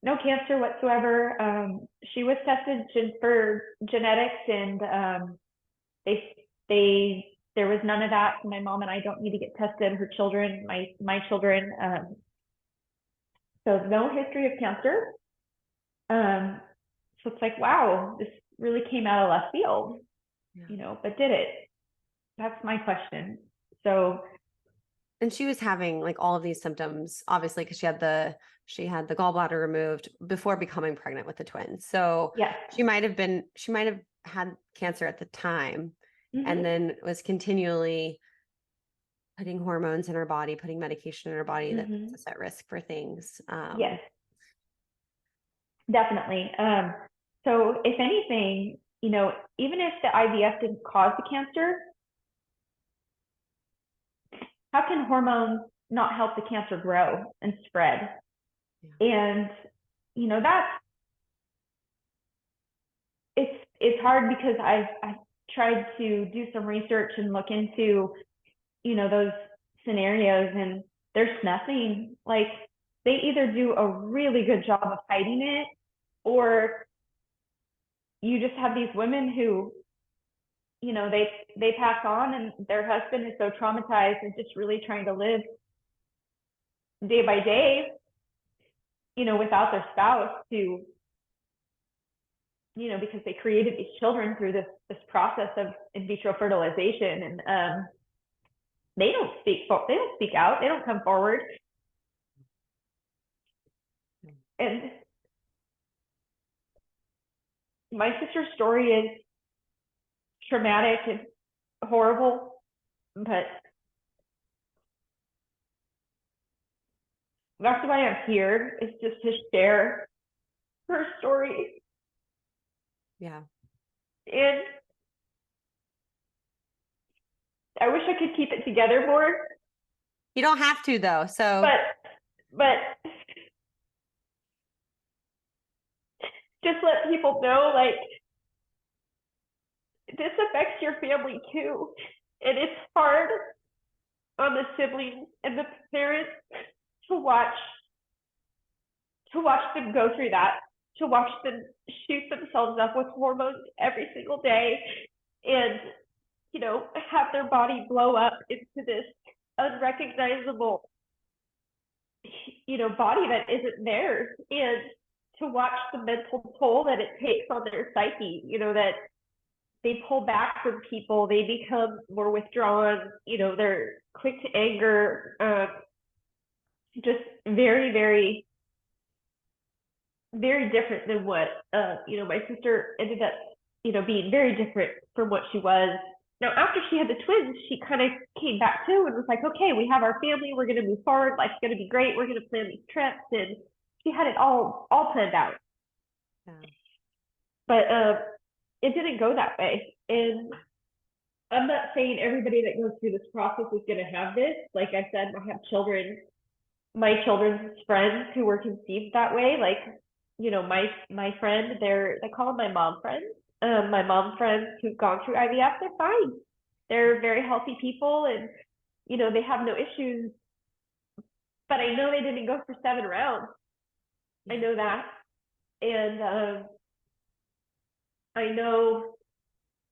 [SPEAKER 2] No cancer whatsoever. She was tested for genetics, and there was none of that. My mom and I don't need to get tested. Her children, my children, so no history of cancer. So it's like, wow, this really came out of left field, but did it? That's my question. So.
[SPEAKER 1] And she was having all of these symptoms, obviously, because she had the gallbladder removed before becoming pregnant with the twins. So
[SPEAKER 2] yeah,
[SPEAKER 1] she might have had cancer at the time, and then was continually putting hormones in our body, putting medication in our body that
[SPEAKER 2] Mm-hmm.
[SPEAKER 1] puts us at risk for things.
[SPEAKER 2] Yes, definitely. So if anything, even if the IVF didn't cause the cancer, how can hormones not help the cancer grow and spread?
[SPEAKER 1] Yeah.
[SPEAKER 2] And that's it's hard because I've tried to do some research and look into those scenarios, and there's nothing like they either do a really good job of hiding it, or you just have these women who they pass on, and their husband is so traumatized and just really trying to live day by day without their spouse to because they created these children through this process of in vitro fertilization, and they don't speak out, they don't come forward. And my sister's story is traumatic and horrible, but that's why I'm here, is just to share her story.
[SPEAKER 1] Yeah.
[SPEAKER 2] And I wish I could keep it together more.
[SPEAKER 1] You don't have to though. So
[SPEAKER 2] But just let people know, like, this affects your family too. And it's hard on the siblings and the parents to watch them go through that, to watch them shoot themselves up with hormones every single day, and have their body blow up into this unrecognizable body that isn't theirs, and to watch the mental toll that it takes on their psyche, that they pull back from people, they become more withdrawn, they're quick to anger, just very, very, very different than what my sister ended up being very different from what she was. Now, after she had the twins, she kind of came back to and was like, okay, we have our family, we're going to move forward, life's going to be great, we're going to plan these trips, and she had it all planned out.
[SPEAKER 1] yeah.
[SPEAKER 2] But it didn't go that way. And I'm not saying everybody that goes through this process is going to have this. Like I said, I have children, my children's friends who were conceived that way. Like, my friend, they call them my mom friends. My mom friends who've gone through IVF, they're fine. They're very healthy people, and they have no issues. But I know they didn't go for 7 rounds. I know that, and I know,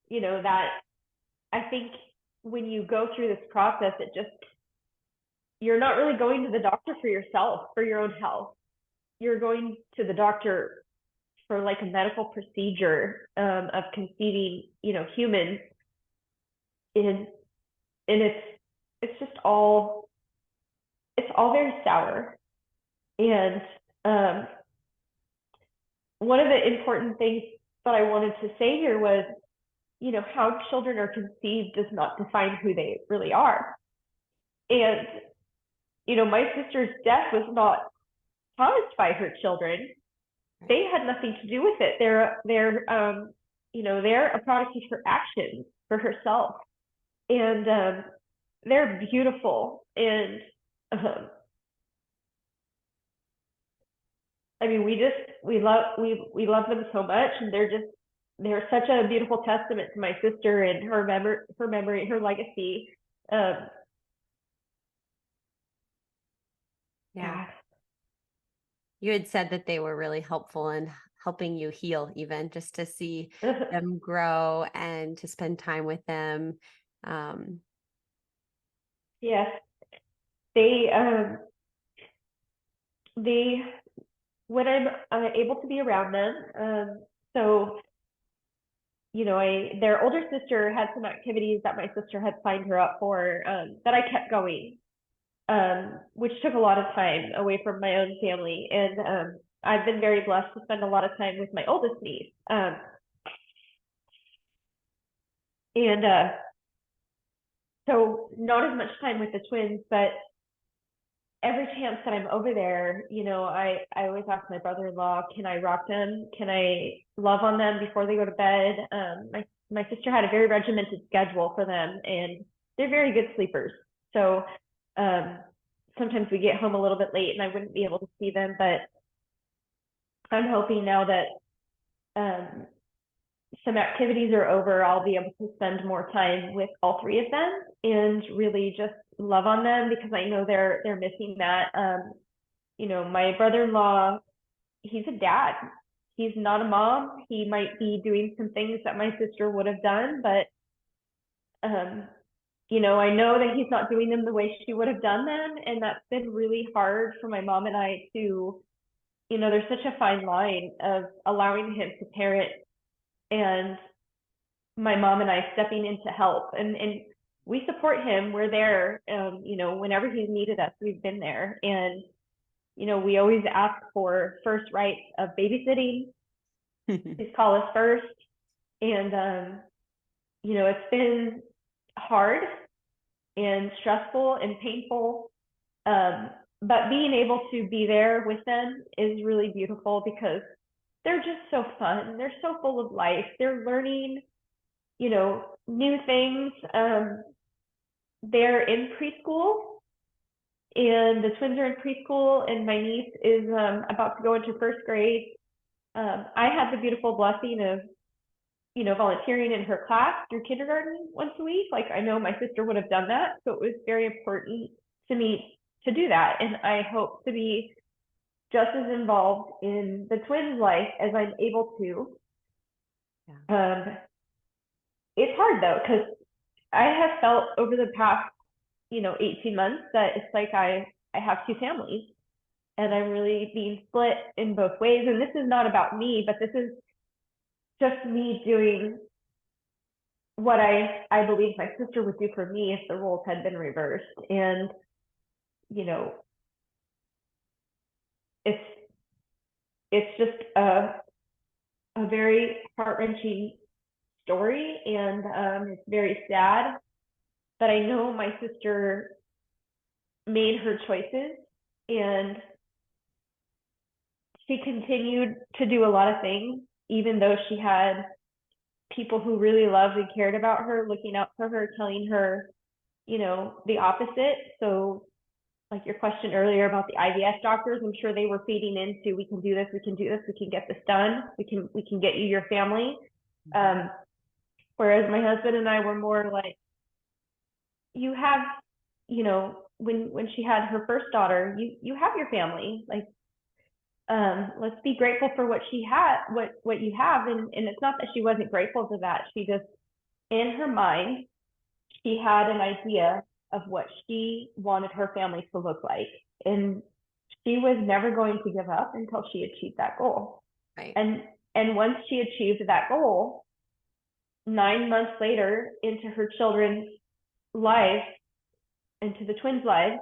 [SPEAKER 2] that I think when you go through this process, you're not really going to the doctor for yourself, for your own health. You're going to the doctor for like a medical procedure of conceiving, humans, and it's just all very sour. And one of the important things that I wanted to say here was, how children are conceived does not define who they really are. And my sister's death was not caused by her children. They had nothing to do with it. They're a product of her actions, for herself, and they're beautiful. And I mean, we love them so much, and they're such a beautiful testament to my sister and her memory, her legacy.
[SPEAKER 1] Yeah.
[SPEAKER 2] Yeah.
[SPEAKER 1] You had said that they were really helpful in helping you heal, even just to see them grow and to spend time with them.
[SPEAKER 2] Yes, they when I'm able to be around them. So their older sister had some activities that my sister had signed her up for, that I kept going, which took a lot of time away from my own family. And I've been very blessed to spend a lot of time with my oldest niece. And So not as much time with the twins, but every chance that I'm over there, I always ask my brother-in-law, can I rock them? Can I love on them before they go to bed? My sister had a very regimented schedule for them, and they're very good sleepers. So um, sometimes we get home a little bit late, and I wouldn't be able to see them. But I'm hoping now that um, some activities are over, I'll be able to spend more time with all three of them and really just love on them, because I know they're missing that. My brother-in-law, he's a dad. He's not a mom. He might be doing some things that my sister would have done, but I know that he's not doing them the way she would have done them, and that's been really hard for my mom and I to, there's such a fine line of allowing him to parent and my mom and I stepping in to help. And we support him. We're there. Whenever he's needed us, we've been there. And, we always ask for first rights of babysitting. Please call us first. And, it's been hard and stressful and painful. But being able to be there with them is really beautiful, because they're just so fun. They're so full of life. They're learning, new things. They're in preschool, and the twins are in preschool, and my niece is about to go into first grade. I had the beautiful blessing of, volunteering in her class through kindergarten once a week. Like, I know my sister would have done that. So it was very important to me to do that. And I hope to be just as involved in the twins' life as I'm able to. Yeah. It's hard though, because I have felt over the past, 18 months that it's like I have two families, and I'm really being split in both ways. And this is not about me, but this is just me doing what I believe my sister would do for me if the roles had been reversed. And, it's just a very heart-wrenching story, and it's very sad. But I know my sister made her choices, and she continued to do a lot of things, even though she had people who really loved and cared about her, looking out for her, telling her, the opposite. So, like your question earlier about the IVF doctors, I'm sure they were feeding into, we can do this, we can do this, we can get this done, we can get you your family. Whereas my husband and I were more like, you have, when she had her first daughter, you have your family. Like, let's be grateful for what she had, what you have. And it's not that she wasn't grateful for that. She just, in her mind, she had an idea of what she wanted her family to look like. And she was never going to give up until she achieved that goal.
[SPEAKER 1] Right.
[SPEAKER 2] And once she achieved that goal, 9 months later, into her children's life, into the twins' lives,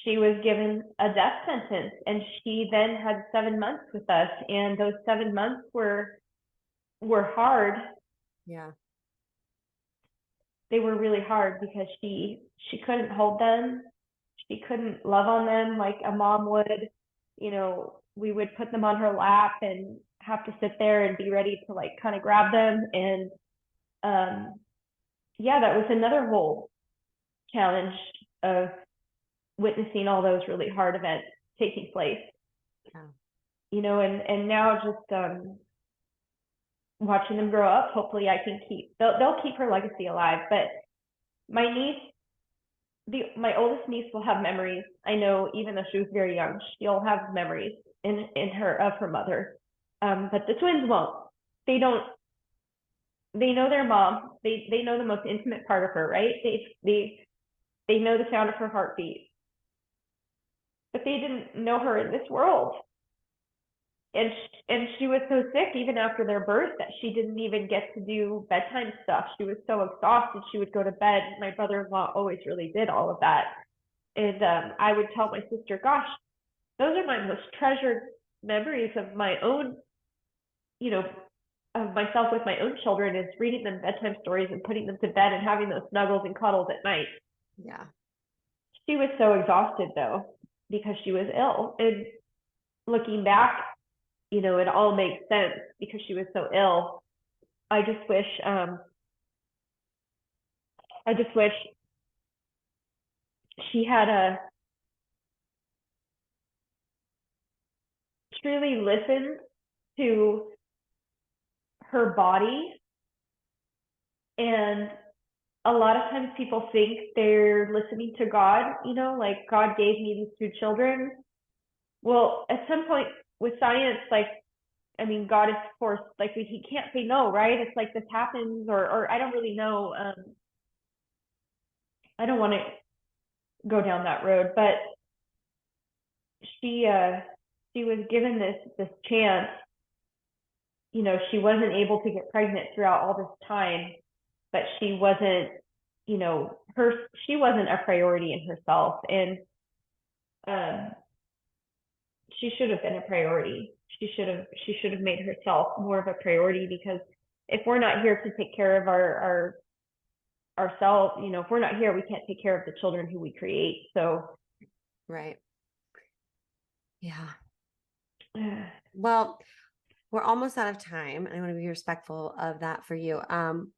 [SPEAKER 2] she was given a death sentence, and she then had 7 months with us, and those 7 months were hard.
[SPEAKER 1] Yeah.
[SPEAKER 2] They were really hard because she couldn't hold them. She couldn't love on them like a mom would. We would put them on her lap and have to sit there and be ready to like kind of grab them. And yeah, that was another whole challenge of witnessing all those really hard events taking place. Yeah. And now just watching them grow up, hopefully I can they'll keep her legacy alive. But my niece, my oldest niece, will have memories. I know, even though she was very young, she'll have memories in her of her mother. But the twins won't. They don't. They know their mom. They know the most intimate part of her, right? They know the sound of her heartbeat. But they didn't know her in this world. And she was so sick even after their birth that she didn't even get to do bedtime stuff. She was so exhausted, she would go to bed. My brother-in-law always really did all of that. And I would tell my sister, gosh, those are my most treasured memories of my own, of myself with my own children is reading them bedtime stories and putting them to bed and having those snuggles and cuddles at night.
[SPEAKER 1] Yeah.
[SPEAKER 2] She was so exhausted though, because she was ill. And looking back, it all makes sense because she was so ill. I just wish, I just wish she had truly listened to her body. And a lot of times people think they're listening to God, like God gave me these two children. Well, at some point with science, like, I mean, God is forced, like he can't say no, right? It's like this happens, or I don't really know. I don't want to go down that road, but she was given this chance. She wasn't able to get pregnant throughout all this time, but she wasn't, she wasn't a priority in herself, and she should have been a priority. She should have made herself more of a priority, because if we're not here to take care of ourselves, if we're not here, we can't take care of the children who we create. So
[SPEAKER 1] Right. Yeah. Well, we're almost out of time, and I want to be respectful of that for you.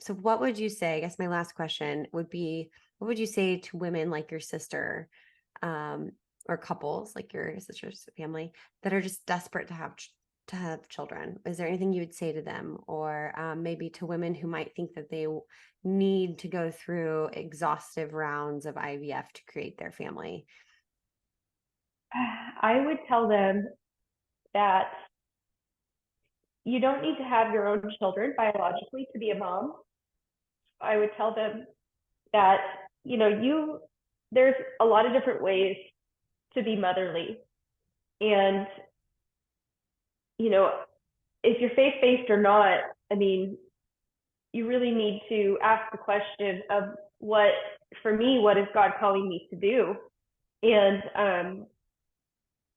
[SPEAKER 1] So what would you say? I guess my last question would be, what would you say to women like your sister, or couples like your sister's family that are just desperate to have children? Is there anything you would say to them, or maybe to women who might think that they need to go through exhaustive rounds of IVF to create their family?
[SPEAKER 2] I would tell them that you don't need to have your own children biologically to be a mom. I would tell them that, there's a lot of different ways to be motherly. And, if you're faith-based or not, I mean, you really need to ask the question of for me, what is God calling me to do? And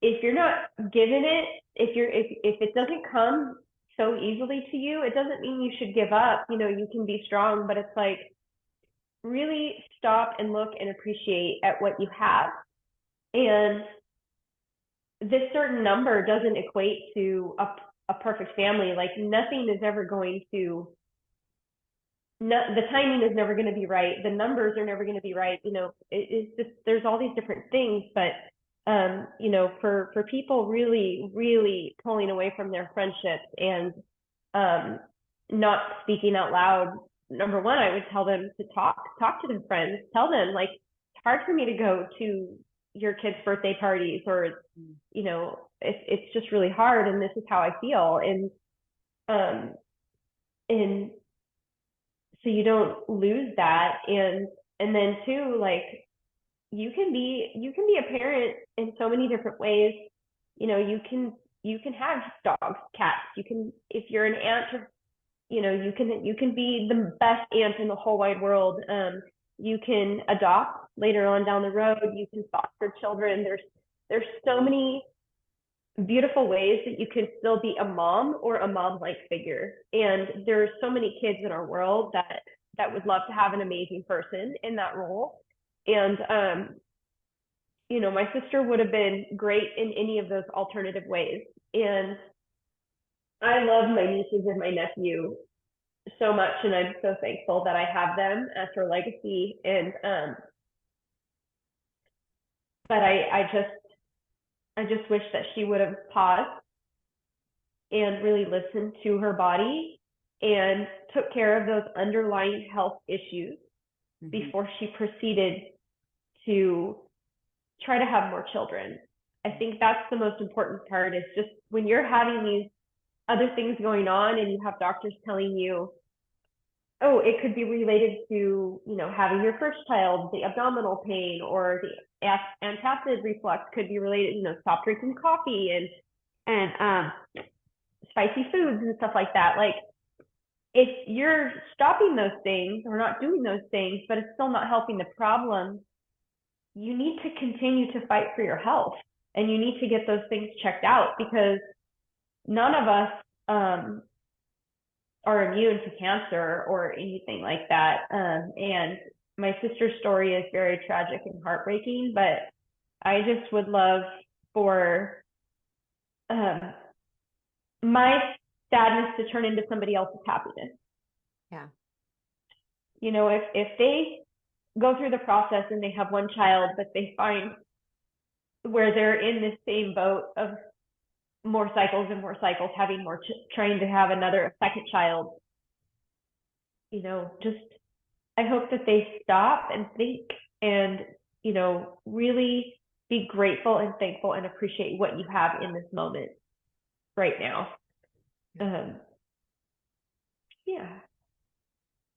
[SPEAKER 2] if you're not given it, if it doesn't come so easily to you, it doesn't mean you should give up. You can be strong, but it's like, really stop and look and appreciate at what you have. And this certain number doesn't equate to a perfect family. Like, nothing is ever going to, the timing is never going to be right. The numbers are never going to be right. It's just, there's all these different things, but for people really, really pulling away from their friendships and not speaking out loud, number one, I would tell them to talk to their friends. Tell them, like, it's hard for me to go to your kids' birthday parties, or it's just really hard, and this is how I feel. And so you don't lose that. And then too, like, you can be a parent in so many different ways. You can have dogs, cats. You can, if you're an aunt, you can be the best aunt in the whole wide world. You can adopt later on down the road. You can foster children. There's so many beautiful ways that you can still be a mom or a mom-like figure. And there's so many kids in our world that would love to have an amazing person in that role. And my sister would have been great in any of those alternative ways. And I love my nieces and my nephew so much, and I'm so thankful that I have them as her legacy. And but I just wish that she would have paused and really listened to her body and took care of those underlying health issues before she proceeded to try to have more children. I think that's the most important part, is just when you're having these other things going on and you have doctors telling you, oh, it could be related to, having your first child, the abdominal pain, or the antacid reflux could be related, stop drinking coffee and spicy foods and stuff like that. Like, if you're stopping those things or not doing those things, but it's still not helping the problem, you need to continue to fight for your health, and you need to get those things checked out, because none of us are immune to cancer or anything like that. And my sister's story is very tragic and heartbreaking, but I just would love for um, my sadness to turn into somebody else's happiness.
[SPEAKER 1] Yeah.
[SPEAKER 2] You know, if they go through the process and they have one child, but they find where they're in this same boat of more cycles and more cycles, having more, trying to have a second child, you know, just, I hope that they stop and think and, you know, really be grateful and thankful and appreciate what you have in this moment right now. Yeah.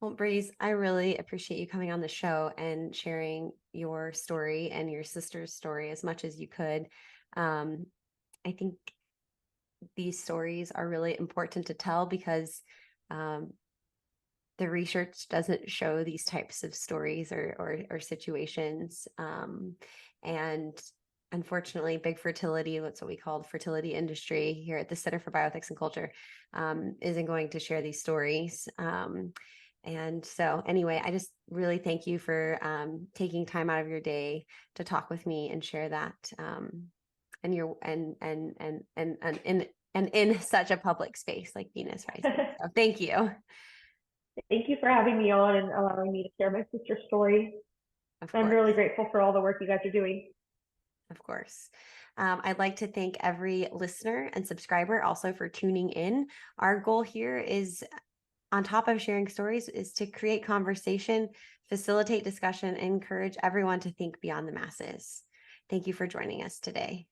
[SPEAKER 1] Well, Breaz, I really appreciate you coming on the show and sharing your story and your sister's story as much as you could. I think these stories are really important to tell because the research doesn't show these types of stories or situations. And unfortunately, big fertility, that's what we call the fertility industry here at the Center for Bioethics and Culture, isn't going to share these stories. And so anyway, I just really thank you for taking time out of your day to talk with me and share that and your and in such a public space like Venus Rising. So thank you.
[SPEAKER 2] Thank you for having me on and allowing me to share my sister's story. I'm really grateful for all the work you guys are doing.
[SPEAKER 1] Of course. I'd like to thank every listener and subscriber also for tuning in. Our goal here is, on top of sharing stories, is to create conversation, facilitate discussion, and encourage everyone to think beyond the masses. Thank you for joining us today.